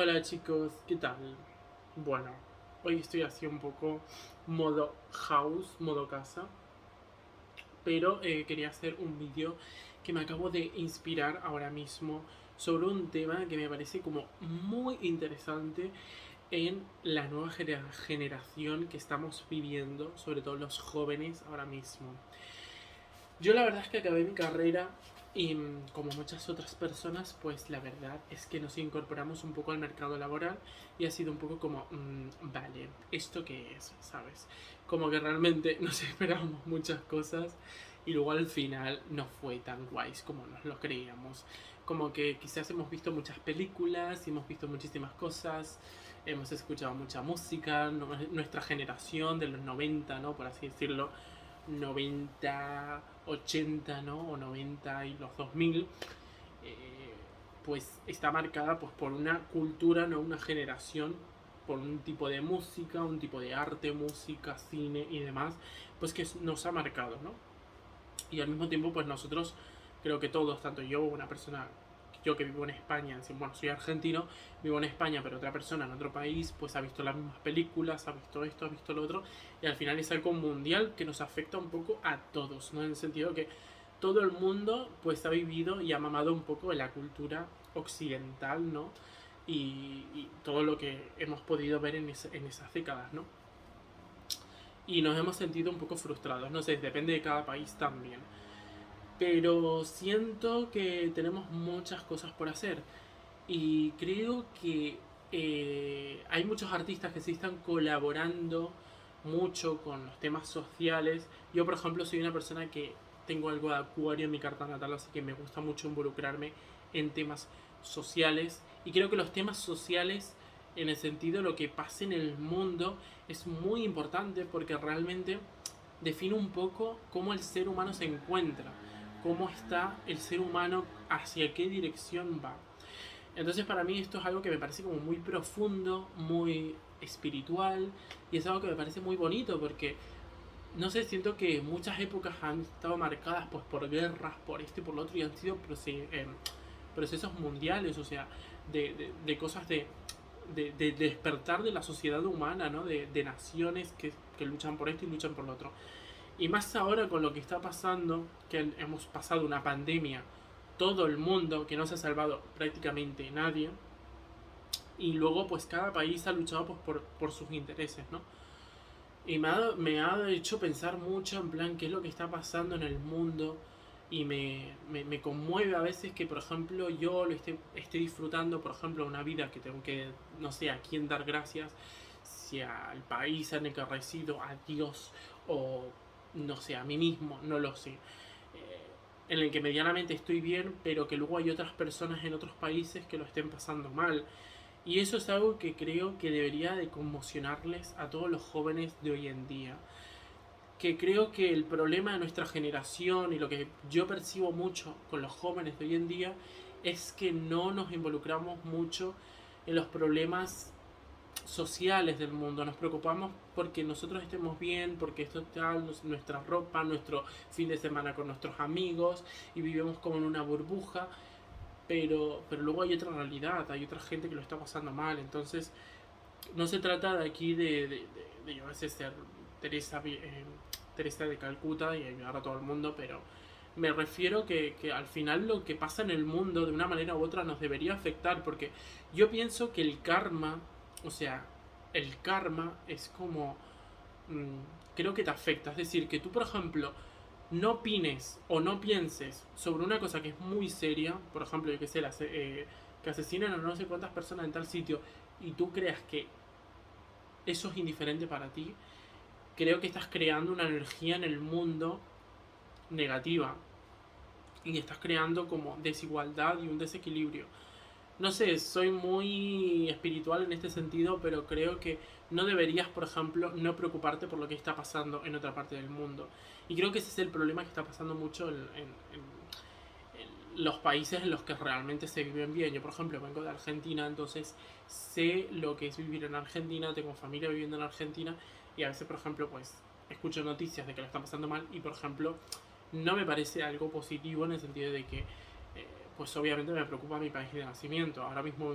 Hola chicos, ¿qué tal? Bueno, hoy estoy así un poco modo house, modo casa, pero quería hacer un vídeo que me acabo de inspirar ahora mismo sobre un tema que me parece como muy interesante en la nueva generación que estamos viviendo, sobre todo los jóvenes ahora mismo. Yo la verdad es que acabé mi carrera y como muchas otras personas, pues la verdad es que nos incorporamos un poco al mercado laboral y ha sido un poco como, vale, ¿esto qué es? ¿Sabes? Como que realmente nos esperábamos muchas cosas y luego al final no fue tan guays como nos lo creíamos. Como que quizás hemos visto muchas películas, y hemos visto muchísimas cosas, hemos escuchado mucha música, nuestra generación de los 90, ¿no? Por así decirlo, 90 80, ¿no? O 90 y los 2000, eh, pues está marcada pues, por una cultura, no una generación, por un tipo de música, un tipo de arte, música, cine y demás, pues que nos ha marcado, ¿no? Y al mismo tiempo, pues nosotros, creo que todos, tanto yo, una persona, yo que vivo en España, bueno, soy argentino, vivo en España, pero otra persona en otro país, pues ha visto las mismas películas, ha visto esto, ha visto lo otro, y al final es algo mundial que nos afecta un poco a todos, ¿no? En el sentido que todo el mundo, pues ha vivido y ha mamado un poco de la cultura occidental, ¿no? Y todo lo que hemos podido ver en esas décadas, ¿no? Y nos hemos sentido un poco frustrados, no sé, depende de cada país también, pero siento que tenemos muchas cosas por hacer y creo que hay muchos artistas que sí están colaborando mucho con los temas sociales. Yo, por ejemplo, soy una persona que tengo algo de acuario en mi carta natal, así que me gusta mucho involucrarme en temas sociales y creo que los temas sociales en el sentido de lo que pasa en el mundo es muy importante porque realmente define un poco cómo el ser humano se encuentra, cómo está el ser humano, hacia qué dirección va. Entonces para mí esto es algo que me parece como muy profundo, muy espiritual y es algo que me parece muy bonito porque, no sé, siento que muchas épocas han estado marcadas pues por guerras, por esto y por lo otro y han sido procesos mundiales, o sea, de cosas de despertar de la sociedad humana, ¿no? De naciones que luchan por esto y luchan por lo otro. Y más ahora con lo que está pasando, que hemos pasado una pandemia, todo el mundo, que no se ha salvado prácticamente nadie, y luego pues cada país ha luchado pues, por sus intereses, ¿no? Y me ha hecho pensar mucho en plan qué es lo que está pasando en el mundo y me conmueve a veces que, por ejemplo, yo lo esté disfrutando, por ejemplo, una vida que tengo que, no sé, a quién dar gracias, si al país en el que resido, a Dios o, no sé, a mí mismo, no lo sé. En el que medianamente estoy bien, pero que luego hay otras personas en otros países que lo estén pasando mal. Y eso es algo que creo que debería de conmocionarles a todos los jóvenes de hoy en día. Que creo que el problema de nuestra generación y lo que yo percibo mucho con los jóvenes de hoy en día es que no nos involucramos mucho en los problemas sociales del mundo. Nos preocupamos porque nosotros estemos bien, porque esto tal, nuestra ropa, nuestro fin de semana con nuestros amigos y vivimos como en una burbuja, pero luego hay otra realidad, hay otra gente que lo está pasando mal. Entonces, no se trata de aquí de yo a veces ser Teresa, Teresa de Calcuta y ayudar a todo el mundo, pero me refiero que al final lo que pasa en el mundo de una manera u otra nos debería afectar, porque yo pienso que el karma, o sea, el karma es como, creo que te afecta, es decir, que tú por ejemplo no opines o no pienses sobre una cosa que es muy seria, por ejemplo, yo que sé, que asesinan a no sé cuántas personas en tal sitio, y tú creas que eso es indiferente para ti, creo que estás creando una energía en el mundo negativa y estás creando como desigualdad y un desequilibrio. No sé, soy muy espiritual en este sentido, pero creo que no deberías, por ejemplo, no preocuparte por lo que está pasando en otra parte del mundo. Y creo que ese es el problema que está pasando mucho en los países en los que realmente se viven bien. Yo, por ejemplo, vengo de Argentina, entonces sé lo que es vivir en Argentina, tengo familia viviendo en Argentina y a veces, por ejemplo, pues escucho noticias de que lo están pasando mal y, por ejemplo, no me parece algo positivo en el sentido de que, pues obviamente me preocupa mi país de nacimiento. Ahora mismo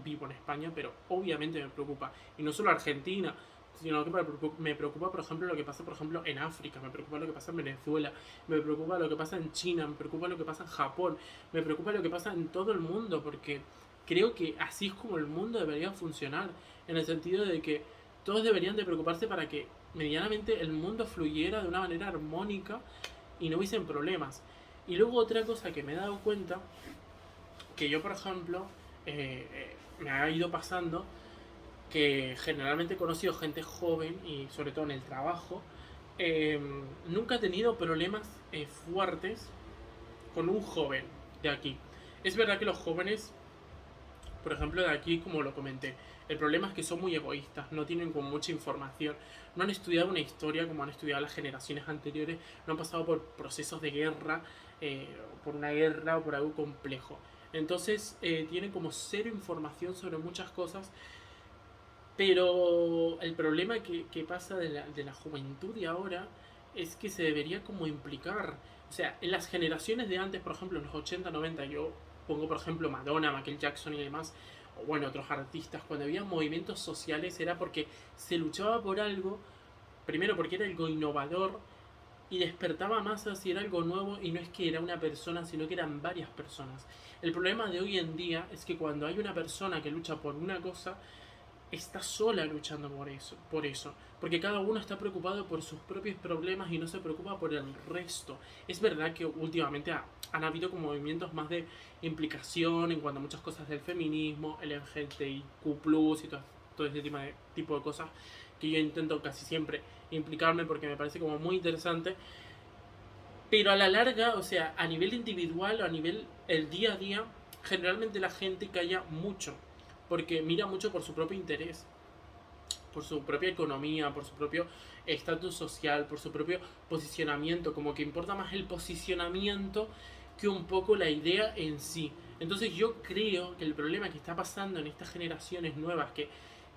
vivo en España, pero obviamente me preocupa. Y no solo Argentina, sino que me preocupa, por ejemplo, lo que pasa, por ejemplo, en África, me preocupa lo que pasa en Venezuela, me preocupa lo que pasa en China, me preocupa lo que pasa en Japón, me preocupa lo que pasa en todo el mundo, porque creo que así es como el mundo debería funcionar, en el sentido de que todos deberían de preocuparse para que medianamente el mundo fluyera de una manera armónica y no hubiesen problemas. Y luego otra cosa que me he dado cuenta, que yo por ejemplo, me ha ido pasando, que generalmente he conocido gente joven y sobre todo en el trabajo, eh, nunca he tenido problemas fuertes con un joven de aquí. Es verdad que los jóvenes, por ejemplo, de aquí, como lo comenté, el problema es que son muy egoístas, no tienen como mucha información, no han estudiado una historia como han estudiado las generaciones anteriores, no han pasado por procesos de guerra, por una guerra o por algo complejo. Entonces tienen como cero información sobre muchas cosas, pero el problema que pasa de la juventud de ahora es que se debería como implicar. O sea, en las generaciones de antes, por ejemplo, en los 80 90 yo pongo por ejemplo Madonna, Michael Jackson y demás, o bueno, otros artistas, cuando había movimientos sociales era porque se luchaba por algo, primero porque era algo innovador y despertaba masas y era algo nuevo y no es que era una persona, sino que eran varias personas. El problema de hoy en día es que cuando hay una persona que lucha por una cosa, está sola luchando por eso, porque cada uno está preocupado por sus propios problemas y no se preocupa por el resto. Es verdad que últimamente han habido como movimientos más de implicación en cuanto a muchas cosas del feminismo, el LGBTIQ+, y todo ese tipo de cosas que yo intento casi siempre implicarme porque me parece como muy interesante, pero a la larga, o sea, a nivel individual o a nivel el día a día, generalmente la gente calla mucho, porque mira mucho por su propio interés, por su propia economía, por su propio estatus social, por su propio posicionamiento, como que importa más el posicionamiento que un poco la idea en sí. Entonces yo creo que el problema que está pasando en estas generaciones nuevas, que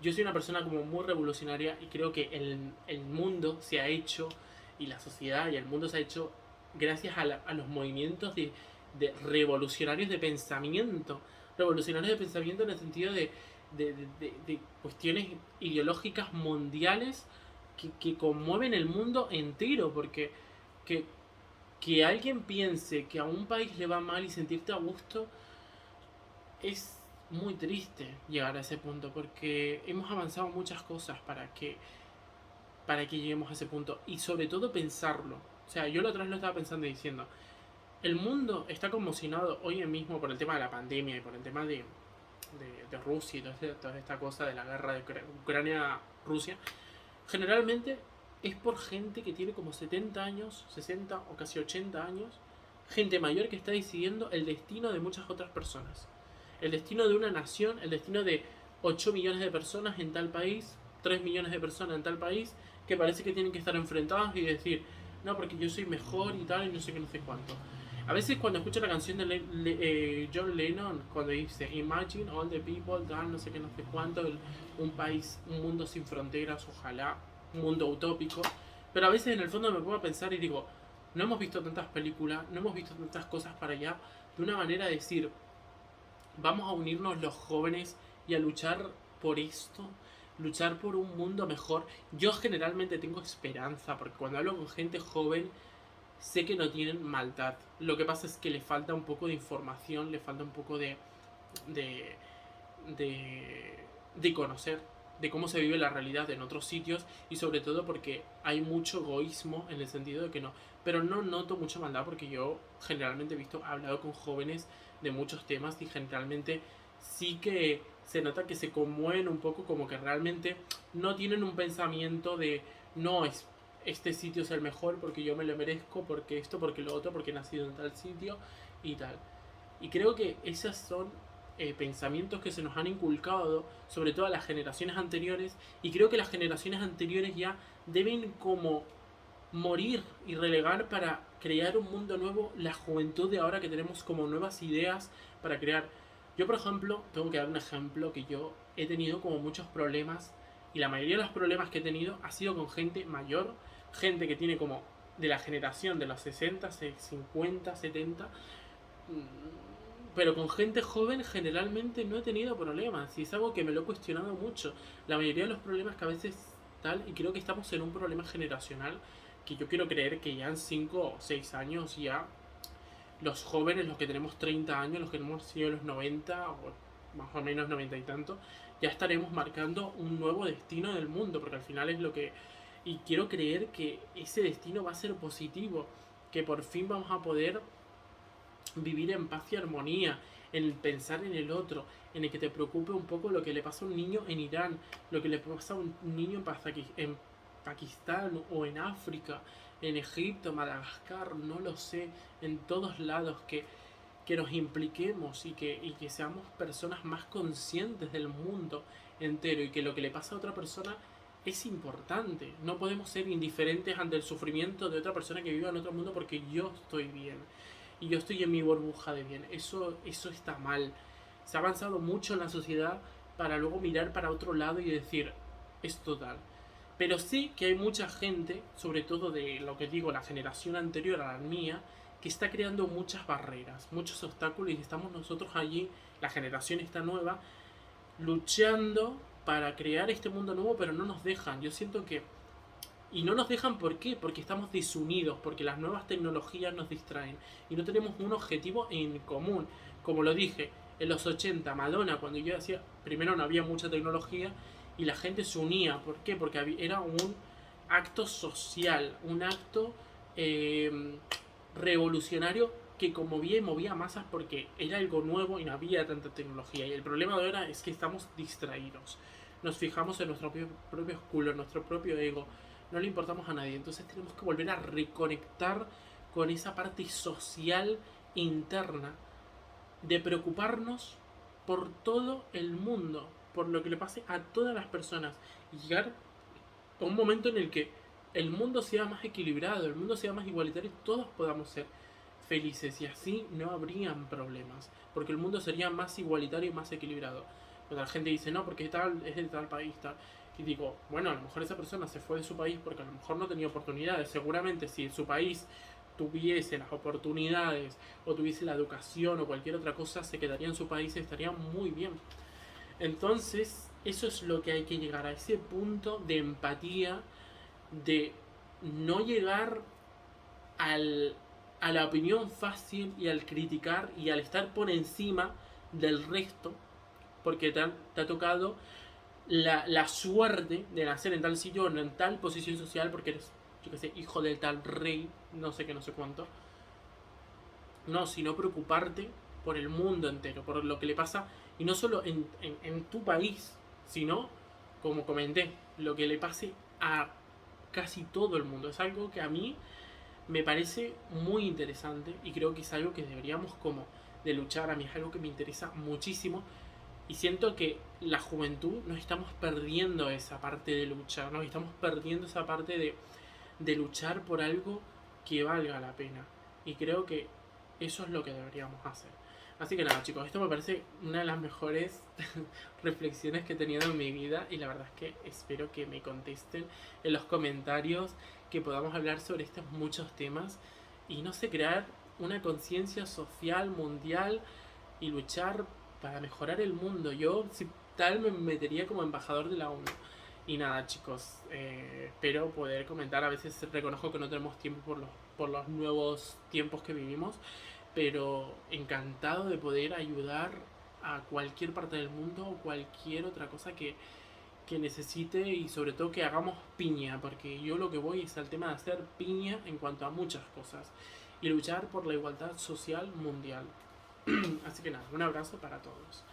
yo soy una persona como muy revolucionaria y creo que el mundo se ha hecho y la sociedad y el mundo se ha hecho gracias a los movimientos de revolucionarios de pensamiento. Revolucionarios de pensamiento en el sentido de cuestiones ideológicas mundiales que conmueven el mundo entero, porque que, que alguien piense que a un país le va mal y sentirte a gusto es muy triste llegar a ese punto, porque hemos avanzado muchas cosas para que lleguemos a ese punto y sobre todo pensarlo. O sea, yo la otra vez lo estaba pensando y diciendo, el mundo está conmocionado hoy en mismo por el tema de la pandemia y por el tema de Rusia y toda esta cosa de la guerra de Ucrania-Rusia. Generalmente es por gente que tiene como 70 años, 60 o casi 80 años, gente mayor que está decidiendo el destino de muchas otras personas. El destino de una nación, el destino de 8 millones de personas en tal país, 3 millones de personas en tal país, que parece que tienen que estar enfrentados y decir, no, porque yo soy mejor y tal, y no sé qué, no sé cuánto. A veces cuando escucho la canción de John Lennon, cuando dice Imagine all the people, tal, no sé qué, no sé cuánto, un país, un mundo sin fronteras, ojalá, un mundo utópico. Pero a veces en el fondo me pongo a pensar y digo, no hemos visto tantas películas, no hemos visto tantas cosas para allá, de una manera de decir, vamos a unirnos los jóvenes y a luchar por esto, luchar por un mundo mejor. Yo generalmente tengo esperanza, porque cuando hablo con gente joven, sé que no tienen maldad. Lo que pasa es que le falta un poco de información, le falta un poco de, de, de conocer, de cómo se vive la realidad en otros sitios y sobre todo porque hay mucho egoísmo en el sentido de que no. Pero no noto mucha maldad porque yo generalmente he visto, he hablado con jóvenes de muchos temas y generalmente sí que se nota que se conmueven un poco, como que realmente no tienen un pensamiento de no es este sitio es el mejor porque yo me lo merezco, porque esto, porque lo otro, porque he nacido en tal sitio y tal. Y creo que esos son pensamientos que se nos han inculcado, sobre todo a las generaciones anteriores, y creo que las generaciones anteriores ya deben como morir y relegar para crear un mundo nuevo, la juventud de ahora que tenemos como nuevas ideas para crear. Yo, por ejemplo, tengo que dar un ejemplo que yo he tenido como muchos problemas y la mayoría de los problemas que he tenido ha sido con gente mayor, gente que tiene como de la generación de los 60, 50, 70, pero con gente joven generalmente no he tenido problemas y es algo que me lo he cuestionado mucho. La mayoría de los problemas que a veces tal, y creo que estamos en un problema generacional que yo quiero creer que ya en 5 o 6 años ya los jóvenes, los que tenemos 30 años, los que hemos sido los 90 o más o menos 90 y tanto, ya estaremos marcando un nuevo destino del mundo, porque al final es lo que... Y quiero creer que ese destino va a ser positivo, que por fin vamos a poder vivir en paz y armonía, en el pensar en el otro, en el que te preocupe un poco lo que le pasa a un niño en Irán, lo que le pasa a un niño en Pakistán o en África, en Egipto, Madagascar, no lo sé, en todos lados, que nos impliquemos y que seamos personas más conscientes del mundo entero y que lo que le pasa a otra persona es importante. No podemos ser indiferentes ante el sufrimiento de otra persona que vive en otro mundo porque yo estoy bien y yo estoy en mi burbuja de bien. Eso está mal. Se ha avanzado mucho en la sociedad para luego mirar para otro lado y decir, es total. Pero sí que hay mucha gente, sobre todo de lo que digo, la generación anterior a la mía, que está creando muchas barreras, muchos obstáculos y estamos nosotros allí, la generación esta nueva, luchando para crear este mundo nuevo, pero no nos dejan. Yo siento que... Y no nos dejan, ¿por qué? Porque estamos desunidos, porque las nuevas tecnologías nos distraen y no tenemos un objetivo en común. Como lo dije, en los 80 Madonna, cuando yo hacía, primero no había mucha tecnología y la gente se unía. ¿Por qué? Porque era un acto social, un acto revolucionario que conmovía y movía masas porque era algo nuevo y no había tanta tecnología. Y el problema de ahora es que estamos distraídos. Nos fijamos en nuestros propios culos, en nuestro propio ego. No le importamos a nadie. Entonces tenemos que volver a reconectar con esa parte social interna de preocuparnos por todo el mundo, por lo que le pase a todas las personas y llegar a un momento en el que el mundo sea más equilibrado, el mundo sea más igualitario y todos podamos ser felices y así no habrían problemas, porque el mundo sería más igualitario y más equilibrado. Cuando la gente dice, no, porque tal, es de tal país, tal, y digo, bueno, a lo mejor esa persona se fue de su país porque a lo mejor no tenía oportunidades. Seguramente si en su país tuviese las oportunidades o tuviese la educación o cualquier otra cosa, se quedaría en su país y estaría muy bien. Entonces, eso es lo que hay que llegar a ese punto de empatía, de no llegar al, a la opinión fácil y al criticar y al estar por encima del resto, porque te ha tocado la suerte de nacer en tal sitio o en tal posición social, porque eres, yo que sé, hijo del tal rey, no sé qué, no sé cuánto. No, sino preocuparte por el mundo entero, por lo que le pasa, y no solo en tu país, sino, como comenté, lo que le pase a casi todo el mundo. Es algo que a mí me parece muy interesante y creo que es algo que deberíamos como de luchar. A mí es algo que me interesa muchísimo y siento que la juventud nos estamos perdiendo esa parte de luchar, nos estamos perdiendo esa parte de luchar por algo que valga la pena. Y creo que eso es lo que deberíamos hacer. Así que nada, chicos, esto me parece una de las mejores reflexiones que he tenido en mi vida y la verdad es que espero que me contesten en los comentarios, que podamos hablar sobre estos muchos temas y no sé, crear una conciencia social, mundial y luchar para mejorar el mundo. Yo, si tal, me metería como embajador de la ONU. Y nada, chicos, espero poder comentar. A veces reconozco que no tenemos tiempo por los nuevos tiempos que vivimos, pero encantado de poder ayudar a cualquier parte del mundo o cualquier otra cosa que necesite y sobre todo que hagamos piña, porque yo lo que voy es al tema de hacer piña en cuanto a muchas cosas y luchar por la igualdad social mundial. Así que nada, un abrazo para todos.